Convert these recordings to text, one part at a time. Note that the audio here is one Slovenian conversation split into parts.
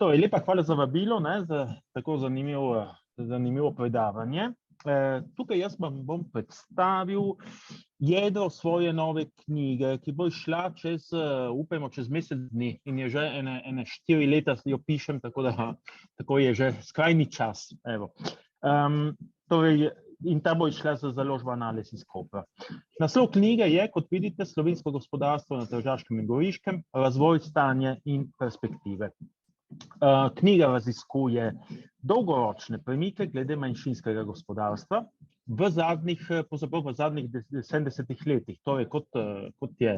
Torej, lepa hvala za vabilo, za tako zanimivo predavanje. Tukaj jaz vam bom predstavil jedro svoje nove knjige, ki bo šla upajmo, čez mesec dni in je že ene 4 leta jo pišem, tako je že skrajni čas. Evo. Torej, in ta bo šla za založbo Anales iz Kopra. Naslov knjige je, kot vidite, Slovensko gospodarstvo na Tržaškem in Goriškem, razvoj, stanje in perspektive. Knjiga raziskuje dolgoročne premike glede manjšinskega gospodarstva v zadnjih 70 letih. Torej, kot je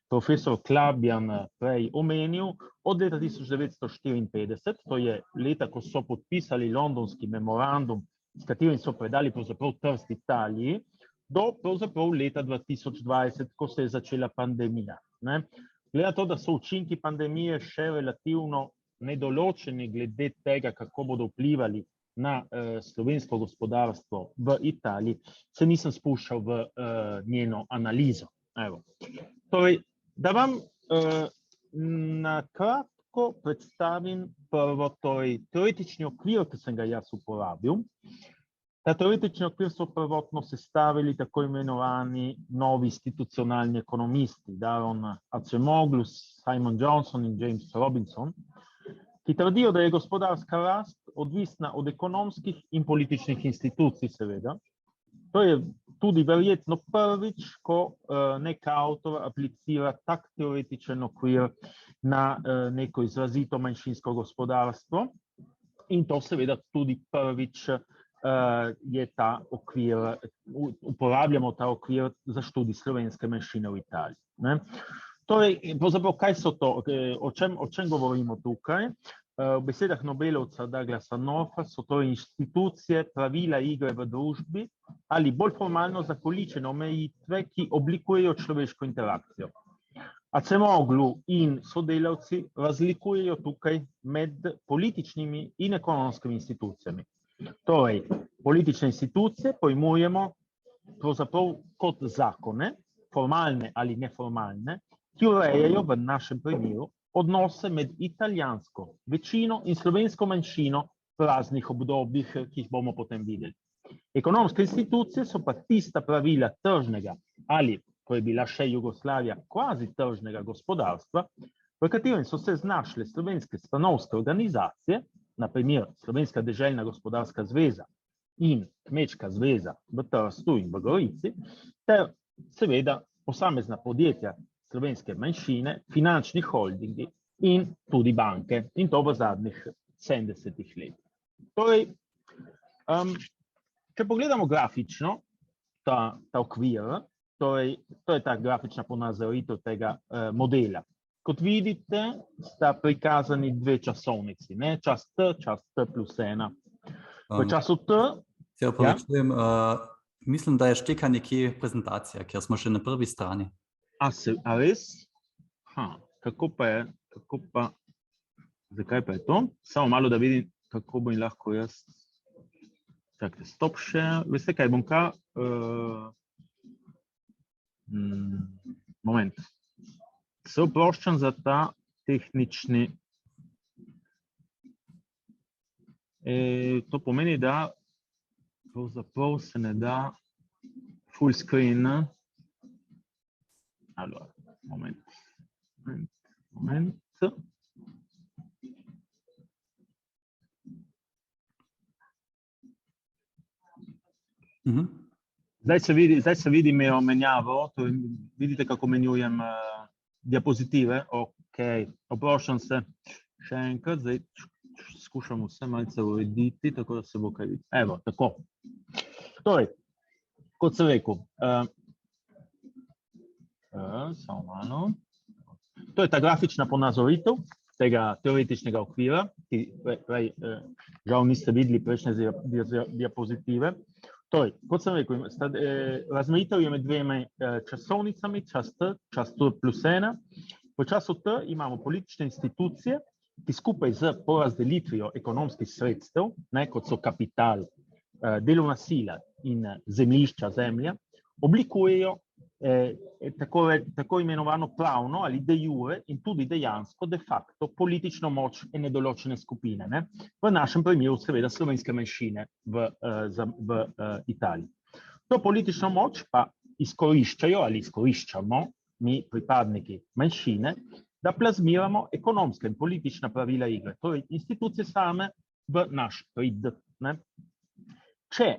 profesor Klabjan prej omenil, od leta 1954, to je leta, ko so podpisali londonski memorandum, s katerim so predali pravzaprav trst Italiji, do pravzaprav leta 2020, ko se je začela pandemija. Glede na to, da so učinki pandemije še relativno nedoločeni glede tega, kako bodo vplivali na slovensko gospodarstvo v Italiji, se nisem spuščal v njeno analizo. Evo. Torej, da vam na kratko predstavim prvo, torej teoretični okvir, ki sem ga jaz uporabil. Ta teoretični okvir so prvotno sestavili tako imenovani novi institucionalni ekonomisti, Daron Acemoglu, Simon Johnson in James Robinson, ki trdijo, da je gospodarska rast odvisna od ekonomskih in političnih institucij, seveda. To je tudi verjetno prvič, ko nek avtor aplicira tak teoretičen okvir na neko izrazito manjšinsko gospodarstvo. In to seveda tudi prvič je ta okvir, uporabljamo ta okvir za študij slovenske manjšine v Italiji. Torej, pravzaprav, kaj so to, o čem govorimo tukaj? V besedah Nobelovca Douglasa Northa so to institucije, pravila igre v družbi ali bolj formalno zakoličene omejitve, ki oblikujejo človeško interakcijo. Acemoglu in sodelavci razlikujejo tukaj med političnimi in ekonomskimi institucijami. Torej, politične institucije pojmujemo pravzaprav kot zakone, formalne ali neformalne, ki urejajo v našem primeru odnose med italijansko večino in slovensko manjšino v raznih obdobjih, ki jih bomo potem videli. Ekonomske institucije so pa tista pravila tržnega ali, ko je bila še Jugoslavija, kvazi tržnega gospodarstva, v katerem so se znašle slovenske stanovske organizacije, na primer Slovenska deželna gospodarska zveza in Kmečka zveza v Trstu in v Gorici, ter seveda posamezna podjetja slovenske manjšine, finančni holdingi in tudi banke, in to v zadnjih 70 letih. Torej, če pogledamo grafično ta okvir, torej, to je ta grafična ponazoritev tega modela. Kot vidite, sta prikazani dve časovnici, čas T plus 1. V času T... Se opravičujem, mislim, da je šteka nekje prezentacija, ker smo še na prvi strani. A res? Kako pa je? Zakaj pa je to? Samo malo, da vidim, kako bom lahko jaz... Čakajte, stop share. Veste kaj, bom moment. Se oproščam za ta tehnični... To pomeni, da pravzaprav se ne da full screen. Allora, moment. Zdaj se vidi menjavo, vidite, kako menjujem diapozitive. Ok, oproščam se še enkrat, zdaj skušam vse malce urediti, tako da se bo kaj videti. Evo, tako. Torej, kot sem rekel, samo malo. To je ta grafična ponazoritev tega teoretičnega okvira, ki prej žal niste videli prejšnje diapozitive. Torej, kot sem rekel, razmejitev je med dvema časovnicami, čas T plus 1. V času T imamo politične institucije, ki skupaj z porazdelitvijo ekonomskih sredstev, kot so kapital, delovna sila in zemljišča, zemlja, oblikujejo tako imenovano pravno ali de jure in tudi dejansko de facto politično moč ene določene skupine, ne? V našem primeru seveda slovenske manjšine v Italiji. To politično moč pa izkoriščajo ali izkoriščamo mi pripadniki manjšine, da plazmiramo ekonomska in politična pravila igre, torej institucije same v naš prid, ne? Če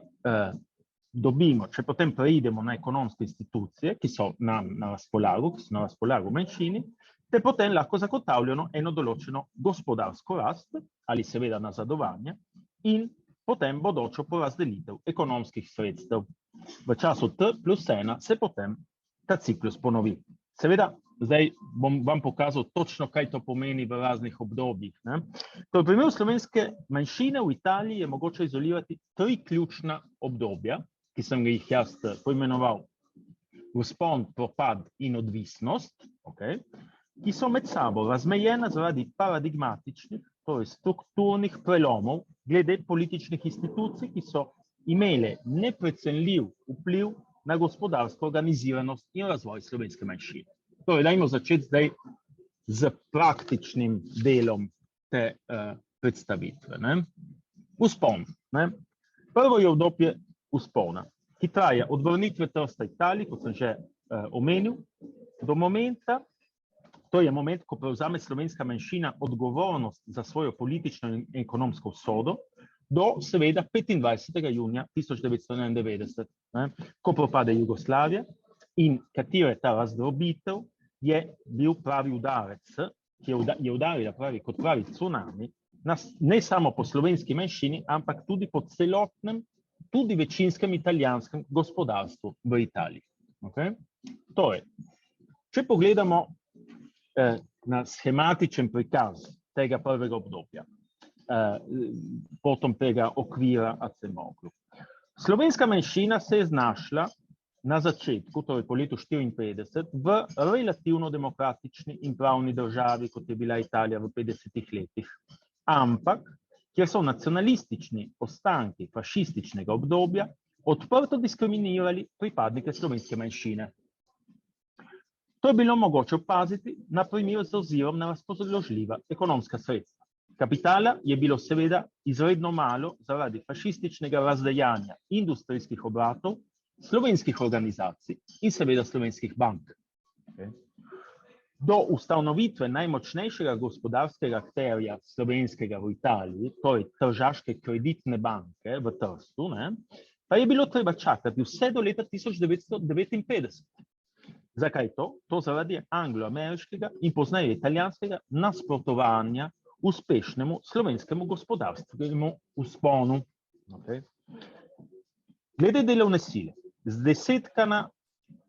potem preidemo na ekonomske institucije, ki so nam na razpolago manjšini, te potem lahko zagotavljamo eno določeno gospodarsko rast ali seveda nazadovanje in potem bodočo porazdelitev ekonomskih sredstev. V času T+1 se potem ta ciklus ponovi. Seveda, zdaj bom vam pokazal točno, kaj to pomeni v raznih obdobjih, ne? To v primeru slovenske manjšine v Italiji je mogoče izolirati 3 ključna obdobja, ki sem jih jaz poimenoval vzpon, propad in odvisnost, okay, ki so med sabo razmejena zaradi paradigmatičnih, torej strukturnih prelomov glede političnih institucij, ki so imele neprecenljiv vpliv na gospodarsko organiziranost in razvoj slovenske manjšine. Torej, dajmo začeti zdaj z praktičnim delom te predstavitve, ne? Vzpon, ne? Prvo je obdobje vzpona, ki traja od vrnitve Trsta Italiji, kot sem že omenil, do momenta, to je moment, ko prevzame slovenska manjšina odgovornost za svojo politično in ekonomsko usodo, do seveda 25. junija 1991, ne, ko propade Jugoslavija in katera ta razdrobitev je bil pravi udarec, ki je udarila kot pravi tsunami, ne samo po slovenski manjšini, ampak tudi po celotnem, tudi večinskem italijanskem gospodarstvu v Italiji. Okay? Torej, če pogledamo na schematičen prikaz tega prvega obdobja, potom tega okvira Acemoglu. Slovenska manjšina se je znašla na začetku, torej po letu 1954, v relativno demokratični in pravni državi, kot je bila Italija v 50 letih. Ampak, kjer so nacionalistični ostanki fašističnega obdobja odprto diskriminirali pripadnike slovenske manjšine. To je bilo mogoče opaziti na primer z ozirom na razpoložljiva ekonomska sredstva. Kapitala je bilo seveda izredno malo zaradi fašističnega razdejanja industrijskih obratov, slovenskih organizacij in seveda slovenskih bank. Okay. Do ustanovitve najmočnejšega gospodarskega akterja slovenskega v Italiji, torej Tržaške kreditne banke v Trstu, ne, pa je bilo treba čakati vse do leta 1959. Zakaj to? To zaradi anglo-ameriškega in pozneje italijanskega nasprotovanja uspešnemu slovenskemu gospodarstvenemu vzponu. Okay. Glede delovne sile, zdesetkana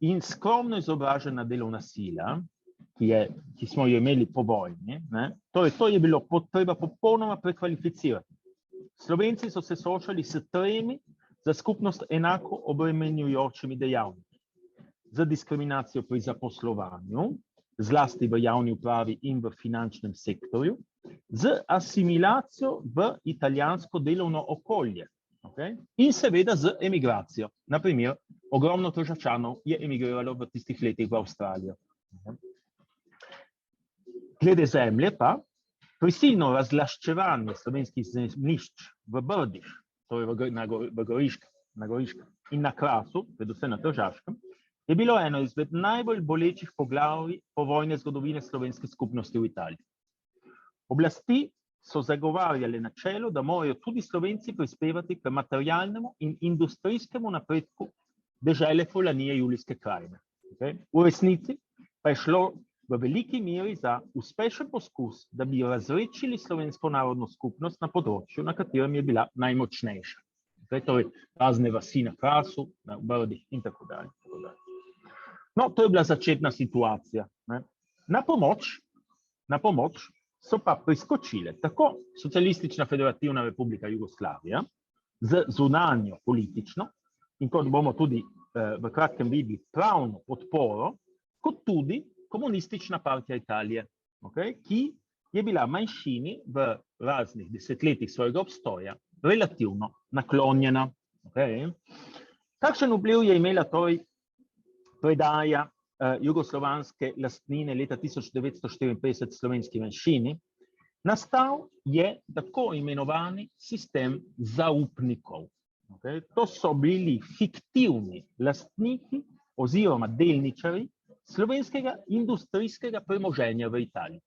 in skromno izobražena delovna sila, ki smo jo imeli po vojni, torej to je bilo treba popolnoma prekvalificirati. Slovenci so se soočali s 3 za skupnost enako obremenjujočimi dejavniki. Z diskriminacijo pri zaposlovanju, zlasti v javni upravi in v finančnem sektorju, z asimilacijo v italijansko delovno okolje, okay? In seveda z emigracijo. Naprimer, ogromno Tržačanov je emigriralo v tistih letih v Avstralijo. Glede zemlje pa, prisilno razlaščevanje slovenskih zemljišč v Brdih, torej na Goriškem in na Krasu, predvsem na Tržaškem, je bilo eno izmed najbolj bolečih poglavij povojne zgodovine slovenske skupnosti v Italiji. Oblasti so zagovarjale načelo, da morajo tudi Slovenci prispevati k materialnemu in industrijskemu napredku dežele Fulanije Julijske krajine. Okay? V resnici pa je šlo v veliki meri za uspešen poskus, da bi razredčili slovensko narodno skupnost na področju, na katerem je bila najmočnejša. Okay? Torej, razne vasi na Krasu, na Brdih in tako dalje. No, to je bila začetna situacija. Ne? Na pomoč so pa priskočile tako Socialistična federativna republika Jugoslavija z zunanjo politično in kot bomo tudi v kratkem videli pravno podporo, kot tudi Komunistična partija Italije, okay, ki je bila manjšini v raznih desetletjih svojega obstoja relativno naklonjena. Okay. Kakšen vpliv je imela torej predaja jugoslovanske lastnine leta 1954 slovenski manjšini, nastal je tako imenovani sistem zaupnikov. Okay? To so bili fiktivni lastniki oziroma delničarji slovenskega industrijskega premoženja v Italiji,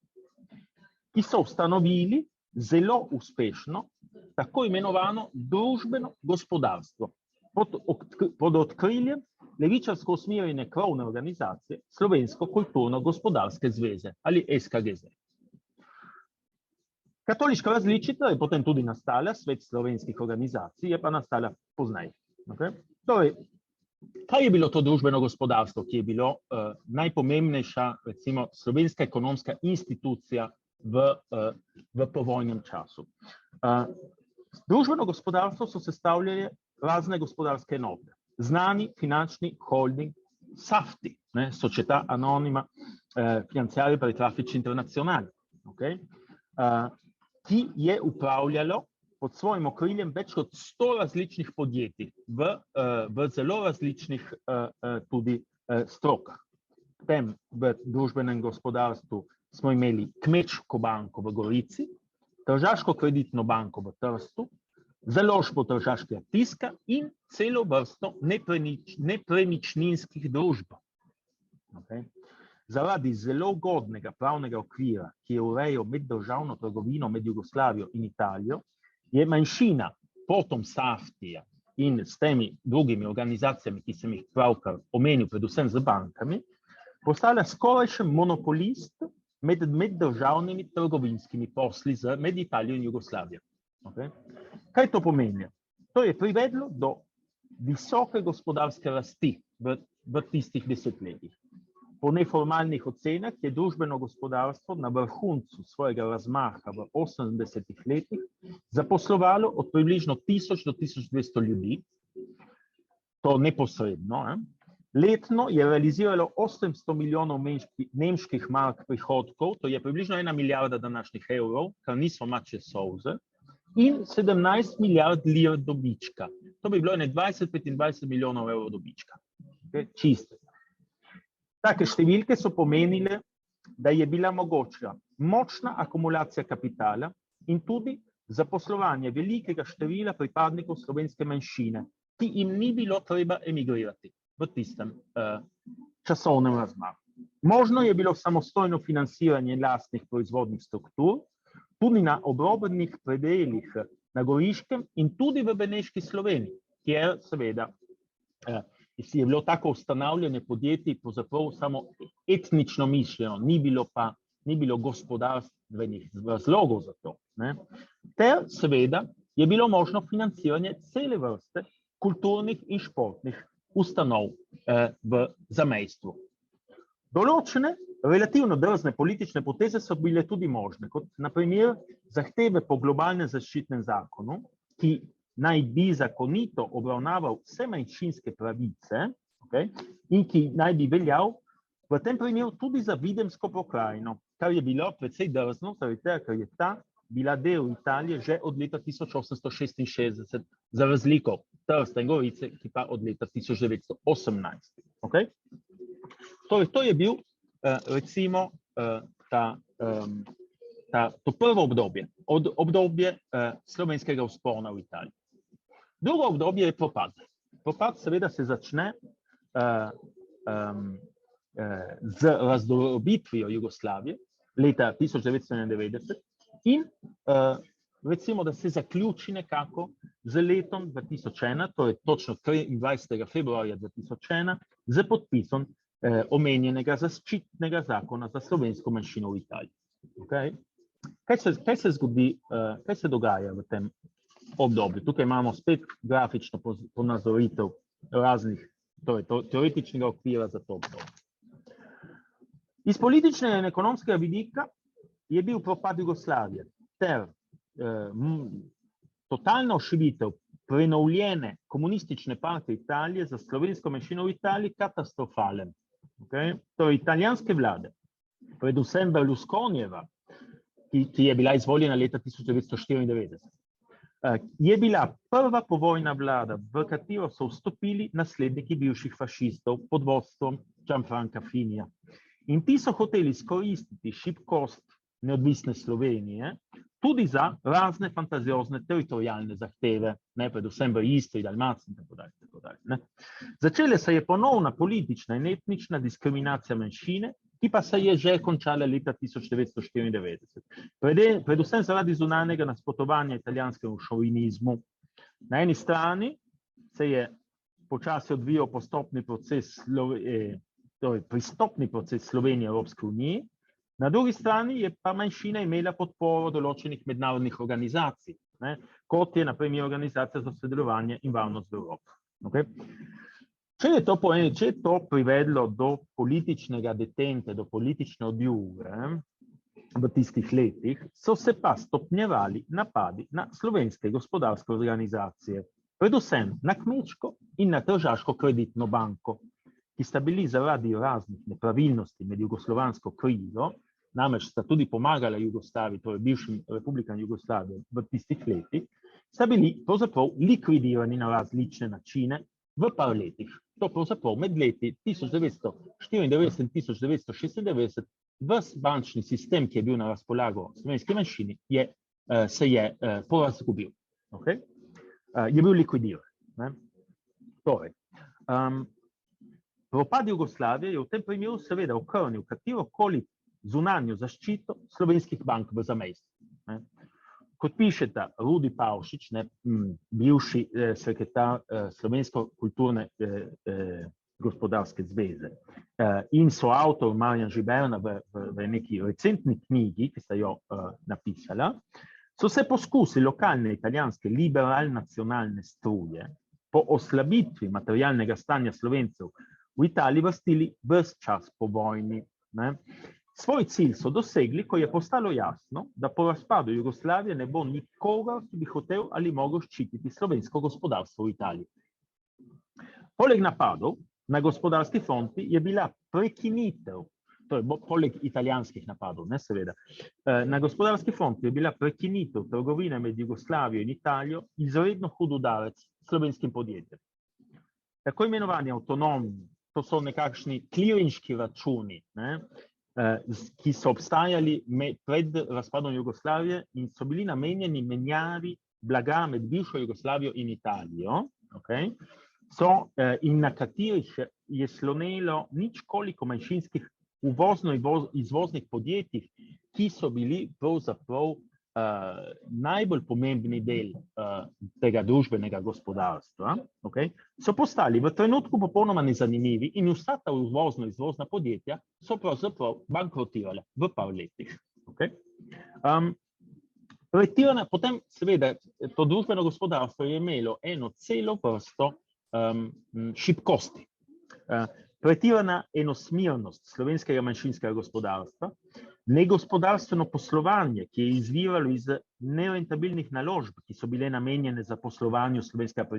ki so ustanovili zelo uspešno tako imenovano družbeno gospodarstvo pod okriljem levičarsko usmerjene krovne organizacije Slovensko kulturno-gospodarske zveze ali SKGZ. Katoliška različica je potem tudi nastala, svet slovenskih organizacij je pa nastala pozneje. Okay? Torej, kaj je bilo to družbeno gospodarstvo, ki je bilo najpomembnejša, recimo, slovenska ekonomska institucija v povojnem času? Družbeno gospodarstvo so sestavljali razne gospodarske enote. Znani finančni holding Safti, Società Anonima Finanziaria per i Traffici Internazionali, okay? Ki je upravljalo pod svojim okriljem več kot 100 različnih podjetij v zelo različnih tudi strokah. Potem v družbenem gospodarstvu smo imeli Kmečko banko v Gorici, Tržaško kreditno banko v Trstu, založbo Tržaškega tiska in celo vrsto nepremičninskih družb. Okay? Zaradi zelo ugodnega pravnega okvira, ki je urejal meddržavno trgovino med Jugoslavijo in Italijo, je manjšina potom Saftija in s temi drugimi organizacijami, ki sem jih pravkar omenil, predvsem z bankami, postala skorajšen monopolist med meddržavnimi trgovinskimi posli med Italijo in Jugoslavijo. Okay? Kaj to pomeni? To je privedlo do visoke gospodarske rasti v tistih desetletjih. Po neformalnih ocenah je družbeno gospodarstvo na vrhuncu svojega razmaha v 80-ih letih zaposlovalo od približno 1000 do 1200 ljudi, to neposredno. Letno je realiziralo 800 milijonov nemških mark prihodkov, to je približno 1 milijarda današnjih evrov, kar niso mačje solze, in 17 milijard lir dobička. To bi bilo 20-25 milijonov evrov dobička. Čiste. Take številke so pomenile, da je bila mogoča močna akumulacija kapitala in tudi zaposlovanje velikega števila pripadnikov slovenske manjšine, ki jim ni bilo treba emigrirati v tistem časovnem razmaku. Možno je bilo samostojno financiranje lastnih proizvodnih struktur, tudi na obrobnih predeljih na Goriškem in tudi v Beneški Sloveniji, kjer seveda je bilo tako ustanavljanje podjetij pravzaprav samo etnično mišljeno, ni bilo gospodarstvenih razlogov za to. Ter seveda je bilo možno financiranje cele vrste kulturnih in športnih ustanov v zamejstvu. Določene relativno drzne politične poteze so bile tudi možne, kot na primer zahteve po globalnem zaščitnem zakonu, ki naj bi zakonito obravnaval vse manjšinske pravice, okay, in ki naj bi veljal v tem primeru tudi za Videmsko pokrajino, kar je bilo precej drzno, ker je ta bila del Italije že od leta 1866, za razliko Trsta in Gorice, ki pa od leta 1918. Okay? Torej, to je bil recimo to prvo obdobje, obdobje slovenskega vzpona v Italiji. Drugo obdobje je propad. Propad seveda se začne z razdrobitvijo Jugoslavije leta 1991 in recimo, da se zaključi nekako z letom 2001, to je točno 23. februarja 2001, z podpisom omenjenega zaščitnega zakona za slovensko manjšino v Italiji. Okay? Kaj se dogaja v tem obdobju? Tukaj imamo spet grafično ponazoritev raznih teoretičnega okvira za to obdobje. Iz političnega in ekonomskega vidika je bil propad Jugoslavije ter totalna ošibitev prenovljene komunistične partije Italije za slovensko manjšino v Italiji katastrofalen. Okay? Torej, italijanske vlade, predvsem Berlusconijeva, ki je bila izvoljena leta 1994, je bila prva povojna vlada, v katero so vstopili nasledniki bivših fašistov pod vodstvom Gianfranca Finija. In ti so hoteli izkoristiti šibkost neodvisne Slovenije tudi za razne fantaziozne teritorijalne zahteve, predvsem v Istri, Dalmaciji in tako dalje. Začele se je ponovna politična in etnična diskriminacija manjšine, ki pa se je že končala leta 1994. Predvsem zaradi zunanjega nasprotovanja italijanskemu šovinizmu. Na eni strani se je počasi odvijal postopni proces, torej pristopni proces Slovenije Evropske unije, na drugi strani je pa manjšina imela podporo določenih mednarodnih organizacij, kot je na primer Organizacija za sodelovanje in varnost v Evropi. Okay? Če je to privedlo do političnega detente, do politične odjuge v tistih letih, so se pa stopnjevali napadi na slovenske gospodarske organizacije, predvsem na Kmečko in na Tržaško kreditno banko, ki sta bili zaradi raznih nepravilnosti med jugoslovansko krizo, namreč sta tudi pomagala Jugoslaviji, torej bivšim republikam Jugoslavije v tistih letih, sta bili pravzaprav likvidirani na različne načine v par letih. To pravzaprav med leti 1994 in 1996 ves bančni sistem, ki je bil na razpolago slovenski manjšini, se je porazgubil. Okay? Je bil likvidiran. Torej, propad Jugoslavije je v tem primeru seveda okrnil katerokoli zunanjo zaščito slovenskih bank v zamejstvu. Kot pišeta Rudi Pavšič, bivši sekretar Slovensko-kulturne gospodarske zveze, in soavtor Marjan Žiberna v neki recentni knjigi, ki sta jo napisala, so se poskusi lokalne italijanske liberal-nacionalne struje po oslabitvi materialnega stanja Slovencev v Italiji vrstili ves čas po vojni. Svoj cilj so dosegli, ko je postalo jasno, da po razpadu Jugoslavije ne bo nikogar, ki bi hotel ali mogel ščititi slovensko gospodarstvo v Italiji. Poleg napadov na gospodarski fronti je bila prekinitev, torej poleg italijanskih napadov, seveda, na gospodarski fronti je bila prekinitev trgovine med Jugoslavijo in Italijo izredno hud udarec slovenskim podjetjem. Tako imenovani avtonomni, to so nekakšni klirinški računi, ki so obstajali pred razpadom Jugoslavije in so bili namenjeni menjavi blaga med bivšo Jugoslavijo in Italijo, okay? In na katerih je slonelo ničkoliko manjšinskih uvozno-izvoznih podjetij, ki so bili pravzaprav najbolj pomembni del tega družbenega gospodarstva, okay? So postali v trenutku popolnoma nezanimivi in vsa ta uvozno-izvozna podjetja so pravzaprav bankrotirala v par letih. Okay? Potem seveda to družbeno gospodarstvo je imelo eno celo vrsto šibkosti. Pretirana enosmernost slovenskega manjšinskega gospodarstva, negospodarstveno poslovanje, ki je izviralo iz nerentabilnih naložb, ki so bile namenjene za poslovanje slovenskega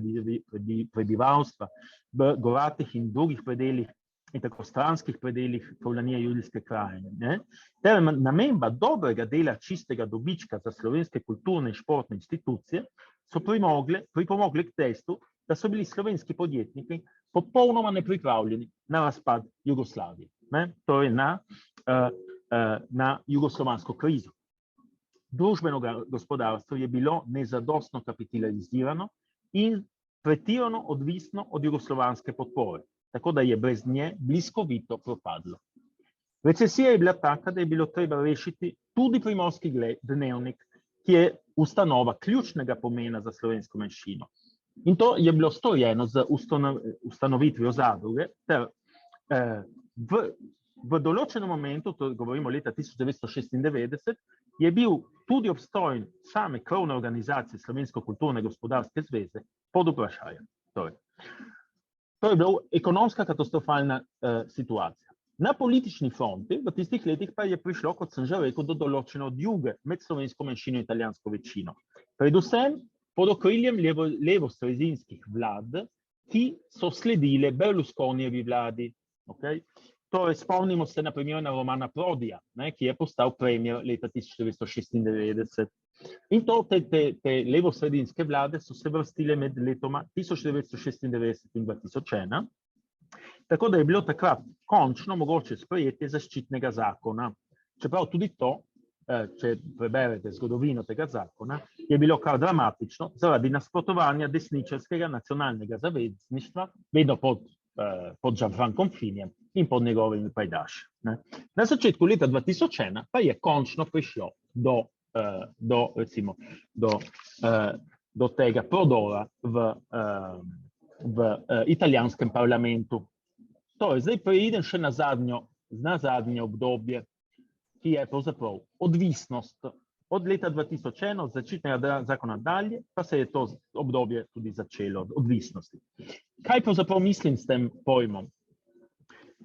prebivalstva v goratih in drugih predelih in tako stranskih predelih kolonije Julijske krajine, ter namemba dobrega dela čistega dobička za slovenske kulturne in športne institucije so pripomogle k dejstvu, da so bili slovenski podjetniki popolnoma nepripravljeni na razpad Jugoslavije, torej na jugoslovansko krizo. Družbeno gospodarstvo je bilo nezadostno kapitalizirano in pretirano odvisno od jugoslovanske podpore, tako da je brez nje bliskovito propadlo. Recesija je bila taka, da je bilo treba rešiti tudi Primorski dnevnik, ki je ustanova ključnega pomena za slovensko manjšino. In to je bilo storjeno z ustanovitvijo zadruge, ter v določenem momentu, to govorimo leta 1996, je bil tudi obstoj same krovne organizacije Slovensko-kulturne gospodarske zveze pod vprašanjem. To je bila ekonomska katastrofalna situacija. Na politični fronti v tistih letih pa je prišlo, kot sem že rekel, do določene odjuge med slovensko manjšino in italijansko večino. Predvsem pod okriljem levosredinskih vlad, ki so sledile Berlusconijevi vladi. Okay? Torej, spomnimo se na primer na Romana Prodija, ki je postal premier leta 1996. In to te levosredinske vlade so se vrstile med letoma 1996 in 2001, tako da je bilo takrat končno mogoče sprejetje zaščitnega zakona. Čeprav tudi to, če preberete zgodovino tega zakona, je bilo kar dramatično zaradi nasprotovanja desničarskega nacionalnega zavezništva, vedno pod Gianfrancom Finijem in pod njegovimi pajdaši. Na začetku leta 2001 pa je končno prišlo do tega prodora v italijanskem parlamentu. Torej, zdaj preidem še na zadnje obdobje, ki je pravzaprav odvisnost. Od leta 2001, od zaščitnega zakona dalje, pa se je to obdobje tudi začelo od odvisnosti. Kaj pravzaprav mislim s tem pojmom?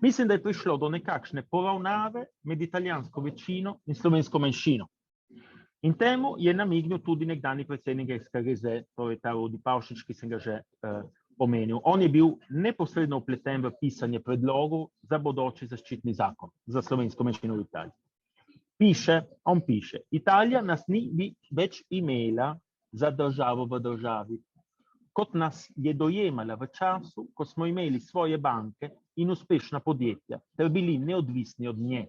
Mislim, da je prišlo do nekakšne poravnave med italijansko večino in slovensko manjšino. In temu je namignil tudi nekdanji predsednik SKGZ, torej ta Rudi Pavšič, ki sem ga že omenil. On je bil neposredno vpleten v pisanje predlogov za bodoči zaščitni zakon za slovensko manjšino v Italiji. On piše, Italija nas ni več imela za državo v državi, kot nas je dojemala v času, ko smo imeli svoje banke in uspešna podjetja, ter bili neodvisni od nje.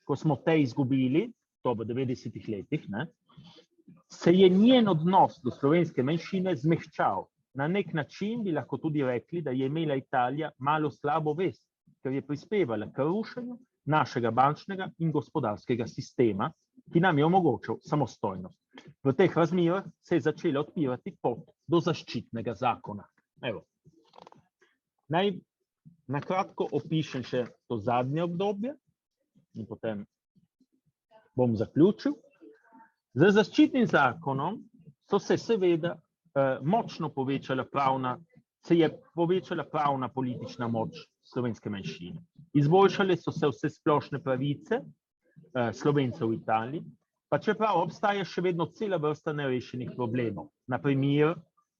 Ko smo te izgubili, to v 90-ih letih, se je njen odnos do slovenske manjšine zmehčal. Na nek način bi lahko tudi rekli, da je imela Italija malo slabo vest, ker je prispevala k rušenju našega bančnega in gospodarskega sistema, ki nam je omogočil samostojnost. V teh razmerah se je začela odpirati pot do zaščitnega zakona. Evo. Naj na kratko opišem še to zadnje obdobje in potem bom zaključil. Z zaščitnim zakonom se seveda močno povečala pravna politična moč slovenske manjšine. Izboljšale so se vse splošne pravice Slovencev v Italiji, pa čeprav obstaja še vedno cela vrsta nerešenih problemov. Na primer,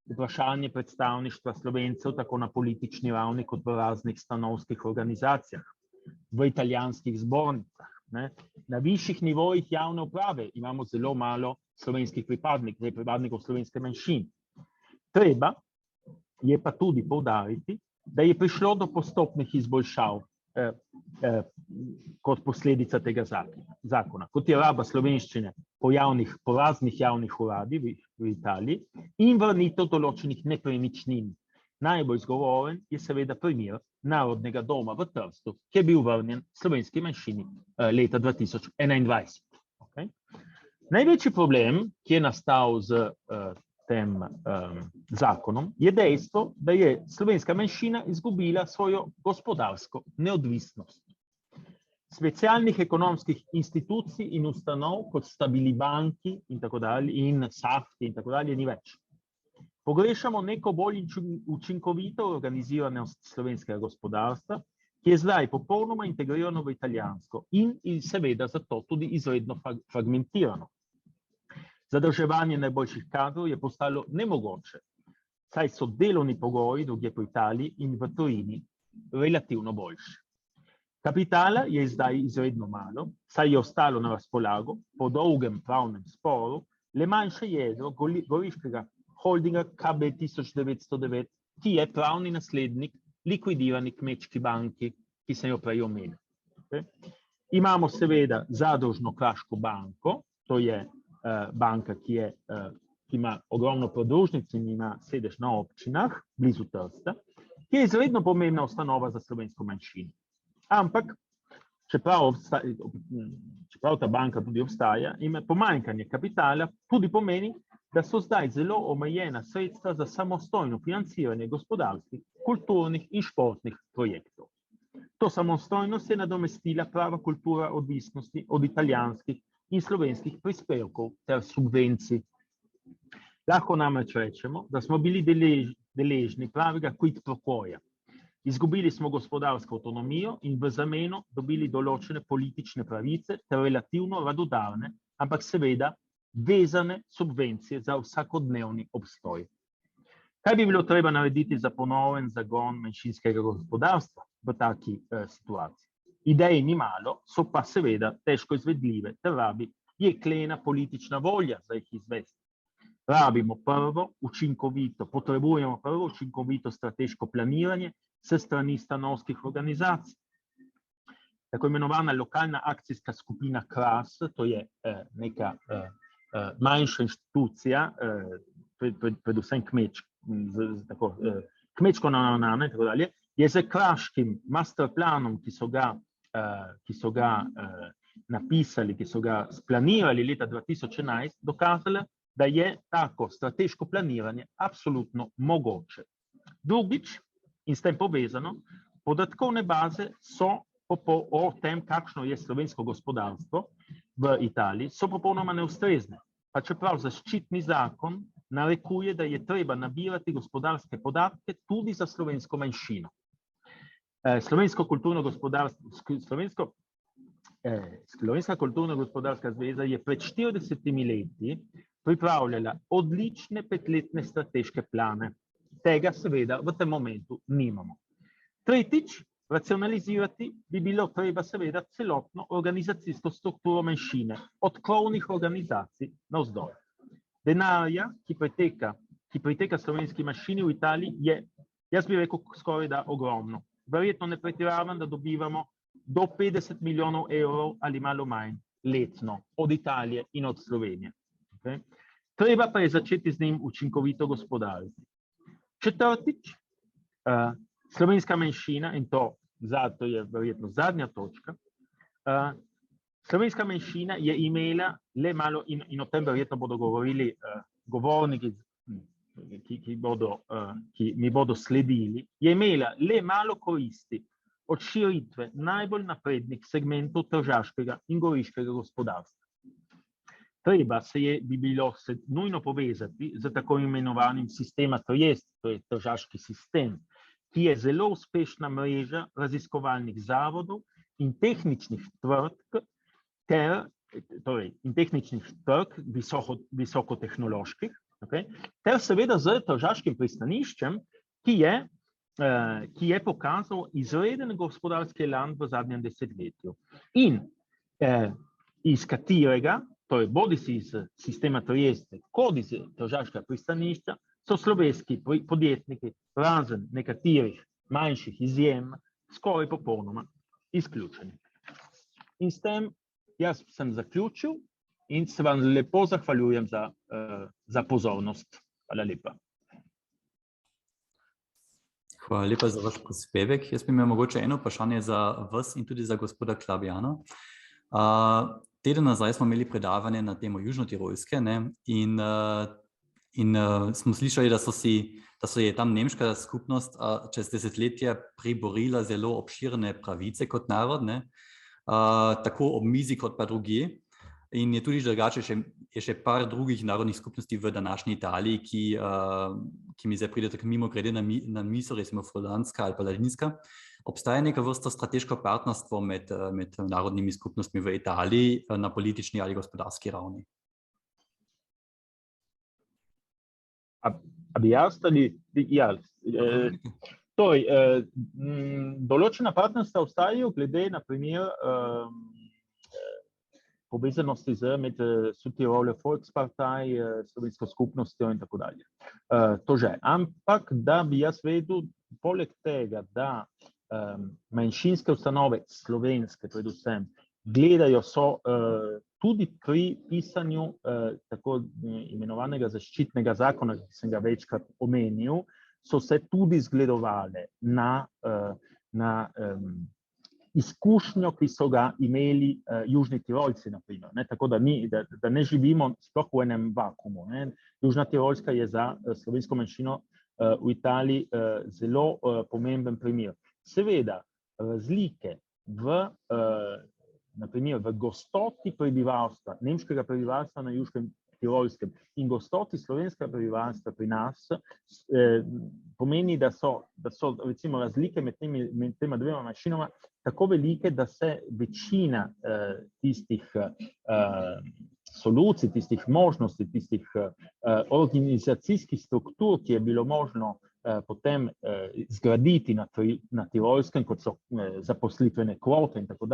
vprašanje predstavništva Slovencev tako na politični ravni kot v raznih stanovskih organizacijah, v italijanskih zbornicah. Na višjih nivojih javne uprave imamo zelo malo slovenskih pripadnikov slovenske manjšine. Treba je pa tudi poudariti, da je prišlo do postopnih izboljšav kot posledica tega zakona, kot je raba slovenščine po raznih javnih uradih v Italiji in vrnitev določenih nepremičnin. Najbolj zgovoren je seveda primer Narodnega doma v Trstu, ki je bil vrnjen slovenski manjšini leta 2021. Okay? Največji problem, ki je nastal z tem zakonom, je dejstvo, da je slovenska manjšina izgubila svojo gospodarsko neodvisnost. Specialnih ekonomskih institucij in ustanov, kot sta bili banki in tako dalje, in safti in tako dalje, ni več. Pogrešamo neko bolj učinkovito organiziranost slovenskega gospodarstva, ki je zdaj popolnoma integrirano v italijansko in seveda zato tudi izredno fragmentirano. Zadrževanje najboljših kadrov je postalo nemogoče, saj so delovni pogoji drugje po Italiji in v tujini relativno boljši. Kapitala je zdaj izredno malo, saj je ostalo na razpolago po dolgem pravnem sporu le manjše jedro goriškega holdinga KB 1909, ki je pravni naslednik likvidirani Kmečki banki, ki sem jo prej omenil. Imamo seveda zadružno Kraško banko, to je banka, ki ima ogromno podružnic in ima sedež na občinah, blizu Trsta, ki je izredno pomembna ustanova za slovensko manjšino. Ampak, čeprav ta banka tudi obstaja, ima pomanjkanje kapitala, tudi pomeni, da so zdaj zelo omejena sredstva za samostojno financiranje gospodarskih, kulturnih in športnih projektov. To samostojnost je nadomestila prava kultura odvisnosti od italijanskih in slovenskih prispevkov ter subvencij. Lahko namreč rečemo, da smo bili deležni pravega quid pro quoja. Izgubili smo gospodarsko avtonomijo in v zameno dobili določene politične pravice ter relativno radodarne, ampak seveda vezane subvencije za vsakodnevni obstoj. Kaj bi bilo treba narediti za ponoven zagon manjšinskega gospodarstva v taki situaciji? Ideje ni malo, so pa seveda težko izvedljive, ter je klena politična volja za jih izvesti. Potrebujemo prvo učinkovito strateško planiranje s strani stanovskih organizacij. Tako imenovana lokalna akcijska skupina KRAS, to je neka manjša inštitucija, predvsem kmečko naravnana in tako dalje, je z kraškim masterplanom, ki so ga napisali, ki so ga splanirali leta 2011, dokazala, da je tako strateško planiranje absolutno mogoče. Drugič, in s tem povezano, podatkovne baze so o tem, kakšno je slovensko gospodarstvo v Italiji, so popolnoma neustrezne. Pa čeprav zaščitni zakon narekuje, da je treba nabirati gospodarske podatke tudi za slovensko manjšino. Slovenska kulturno-gospodarska zveza je pred 40 leti pripravljala odlične 5-letne strateške plane. Tega seveda v tem momentu nimamo. Tretjič, racionalizirati bi bilo treba seveda celotno organizacijsko strukturo manjšine, od krovnih organizacij navzdol. Denarja, ki priteka slovenski manjšini v Italiji, je, jaz bi rekel, skoraj da ogromno. Verjetno ne pretiravam, da dobivamo do 50 milijonov evrov ali malo manj letno od Italije in od Slovenije. Okay? Treba pa je začeti z njim učinkovito gospodariti. Četrtič, slovenska manjšina, in to je verjetno zadnja točka, slovenska manjšina je imela le malo, in o tem verjetno bodo govorili govorniki, ki mi bodo sledili, je imela le malo koristi od širitve najbolj naprednih segmentov tržaškega in goriškega gospodarstva. Treba bi bilo se nujno povezati z tako imenovanim sistema Triest, to je tržaški sistem, ki je zelo uspešna mreža raziskovalnih zavodov in tehničnih trg, visokotehnoloških, okay, ter seveda z tržaškim pristaniščem, ki je pokazal izreden gospodarski elan v zadnjem desetletju. In iz katerega, torej bodisi iz sistema Trieste, kot iz tržaškega pristanišča, so slovenski podjetniki, razen nekaterih manjših izjem, skoraj popolnoma izključeni. In s tem jaz sem zaključil in se vam lepo zahvaljujem za pozornost. Hvala lepa. Hvala lepa za vaš prispevek. Jaz bi imel mogoče eno vprašanje za vas in tudi za gospoda Klabjana. Teden nazaj smo imeli predavanje na temo Južnotirolske, ne, in smo slišali, da so je tam nemška skupnost čez desetletja priborila zelo obširne pravice kot narod, ne, tako ob mizi kot pa drugje. In je tudi drugače še par drugih narodnih skupnosti v današnji Italiji, ki mi zdaj pride tako mimogrede na misel, recimo Flodanska ali pa Ladinska. Obstaja neka vrsta strateško partnerstvo med narodnimi skupnostmi v Italiji na politični ali gospodarski ravni? Določena partnerstva obstajajo glede na primer povezanosti med Südtiroler Volkspartei, slovensko skupnostjo in tako dalje. To že. Ampak da bi jaz vedel, poleg tega, da manjšinske ustanove, slovenske predvsem, gledajo tudi pri pisanju tako imenovanega zaščitnega zakona, ki sem ga večkrat omenil, so se tudi zgledovale na izkušnjo, ki so ga imeli Južni Tirolci, na primer. Tako da ne živimo sploh v enem vakuumu. Južna Tirolska je za slovensko manjšino v Italiji zelo pomemben primer. Seveda, razlike na primer v gostoti prebivalstva, nemškega prebivalstva na Južnem Tirolskem in gostoti slovenskega prebivalstva pri nas, pomeni, da so recimo razlike med tema dvema manjšinama tako velike, da se večina tistih solucij, tistih možnosti, tistih organizacijskih struktur, ki je bilo možno potem zgraditi na Tirolskem, kot so zaposlitvene kvote in tako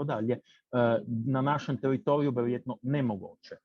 dalje, na našem teritoriju verjetno nemogoče.